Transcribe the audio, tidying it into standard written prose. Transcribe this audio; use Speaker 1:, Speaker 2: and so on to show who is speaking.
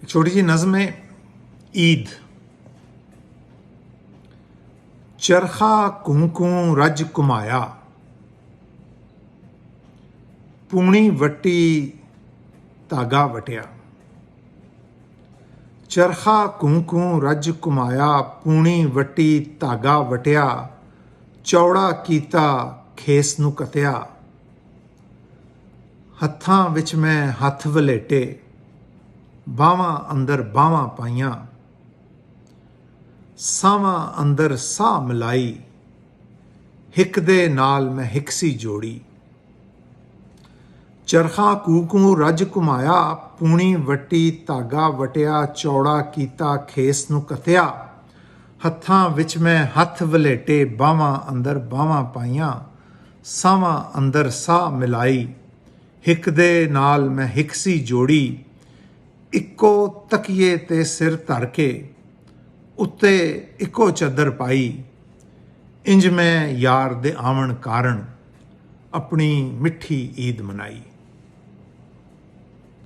Speaker 1: एक छोटी सी नज़म है ईद। चरखा कूं कूं रज कुमाया, पूणी वट्टी धागा वटिया। चरखा कूं कूं रज कुमाया, पूणी वट्टी धागा वटिया। चौड़ा कीता खेस नूं कतिया, हत्थां विच मैं हत्थ वलेटे, बावां अंदर बावां पाईयां। सावां अंदर साह मिलाई, हिक दे नाल मैं हिक सी जोड़ी। चरखा कूं कूं रज घुमाया, पूणी वट्टी धागा वटिया। चौड़ा कीता खेस नूं कतिया, हत्थां विच मैं हत्थ वलेटे, बावां अंदर बावां पाईयां। सावां अंदर साह मिलाई, हिक दे नाल मैं हिक सी जोड़ी। इक्को तकिए ते सिर धर के, उत्ते इक्को चादर पाई। इंज मैं यार दे आवन कारण अपनी मिठी ईद मनाई।